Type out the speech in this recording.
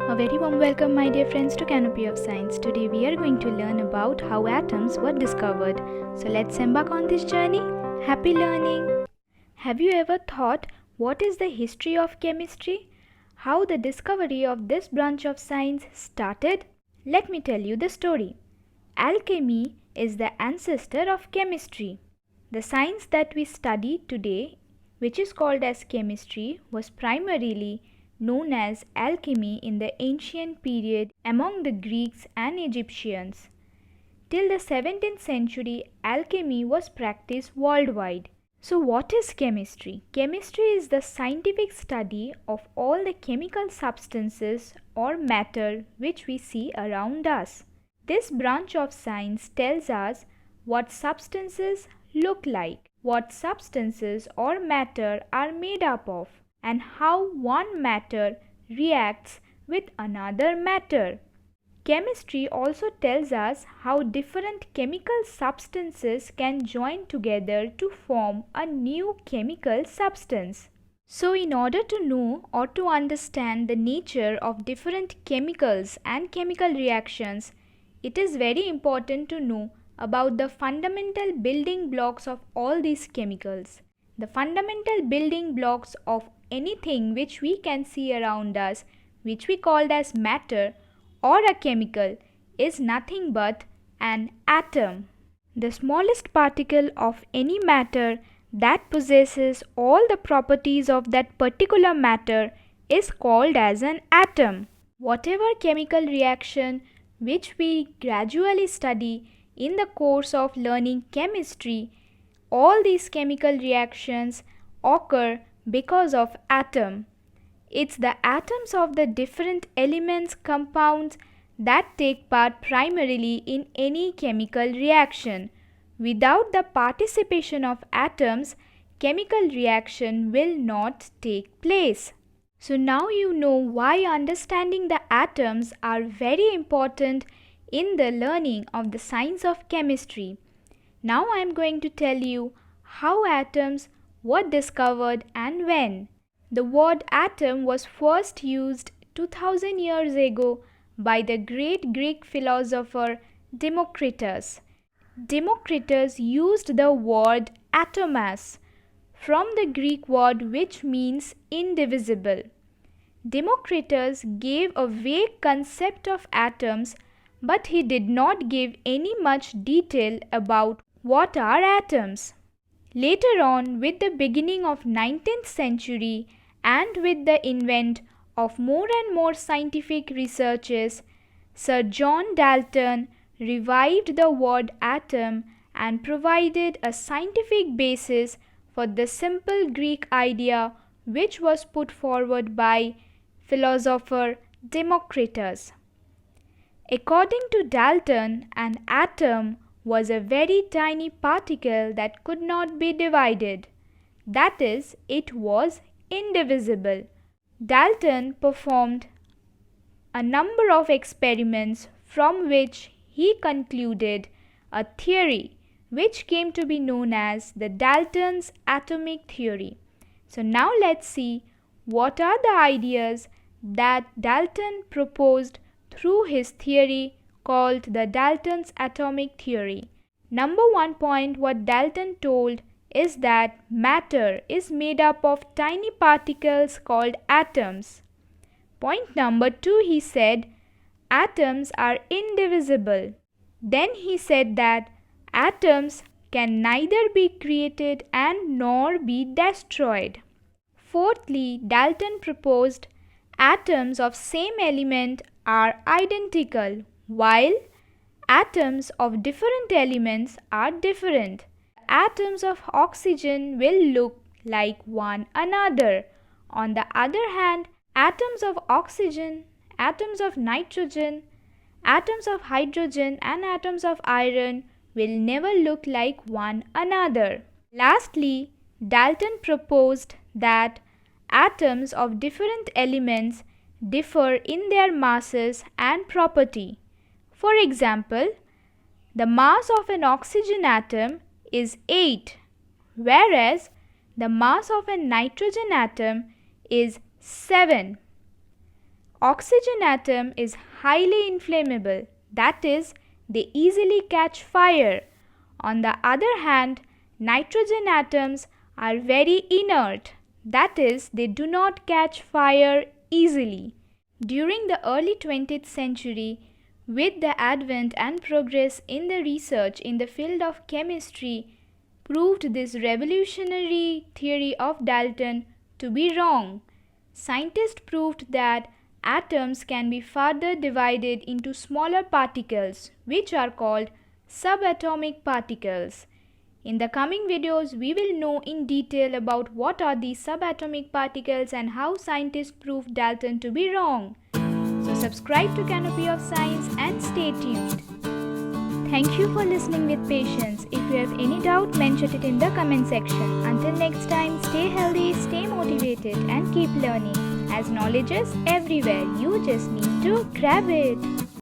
A very warm welcome, my dear friends, to Canopy of Science. Today we are going to learn about how atoms were discovered. So let's embark on this journey. Happy learning! Have you ever thought what is the history of chemistry? How the discovery of this branch of science started? Let me tell you the story. Alchemy is the ancestor of chemistry. The science that we study today, which is called as chemistry, was primarily known as alchemy in the ancient period among the Greeks and Egyptians. Till the 17th century, alchemy was practiced worldwide. So what is chemistry? Chemistry is the scientific study of all the chemical substances or matter which we see around us. This branch of science tells us what substances look like, what substances or matter are made up of, and how one matter reacts with another matter. Chemistry also tells us how different chemical substances can join together to form a new chemical substance. So in order to know or to understand the nature of different chemicals and chemical reactions, it is very important to know about the fundamental building blocks of all these chemicals. The fundamental building blocks of anything which we can see around us, which we called as matter or a chemical, is nothing but an atom. The smallest particle of any matter that possesses all the properties of that particular matter is called as an atom. Whatever chemical reaction which we gradually study in the course of learning chemistry, all these chemical reactions occur because of atom. It's the atoms of the different elements, compounds that take part primarily in any chemical reaction. Without the participation of atoms, chemical reaction will not take place. So now you know why understanding the atoms are very important in the learning of the science of chemistry. Now I am going to tell you how atoms were discovered and when. The word atom was first used 2000 years ago by the great Greek philosopher Democritus. Democritus used the word atomos from the Greek word which means indivisible. Democritus gave a vague concept of atoms, but he did not give any much detail about what are atoms. Later on, with the beginning of 19th century and with the invent of more and more scientific researches, Sir John Dalton revived the word atom and provided a scientific basis for the simple Greek idea which was put forward by philosopher Democritus. According to Dalton, an atom was a very tiny particle that could not be divided. That is, it was indivisible. Dalton performed a number of experiments from which he concluded a theory which came to be known as the Dalton's atomic theory. So now let's see what are the ideas that Dalton proposed through his theory called the Dalton's atomic theory. Number 1 point, what Dalton told is that matter is made up of tiny particles called atoms. Point number 2, he said atoms are indivisible. Then he said that atoms can neither be created and nor be destroyed. Fourthly, Dalton proposed atoms of same element are identical, while atoms of different elements are different. Atoms of oxygen will look like one another. On the other hand, atoms of oxygen, atoms of nitrogen, atoms of hydrogen and atoms of iron will never look like one another. Lastly, Dalton proposed that atoms of different elements differ in their masses and property. For example, the mass of an oxygen atom is 8, whereas the mass of a nitrogen atom is 7. Oxygen atom is highly inflammable, that is, they easily catch fire. On the other hand, nitrogen atoms are very inert, that is, they do not catch fire easily. During the early 20th century, with the advent and progress in the research in the field of chemistry, proved this revolutionary theory of Dalton to be wrong. Scientists proved that atoms can be further divided into smaller particles, which are called subatomic particles. In the coming videos, we will know in detail about what are these subatomic particles and how scientists proved Dalton to be wrong. So subscribe to Canopy of Science and stay tuned. Thank you for listening with patience. If you have any doubt, mention it in the comment section. Until next time, stay healthy, stay motivated and keep learning. As knowledge is everywhere, you just need to grab it.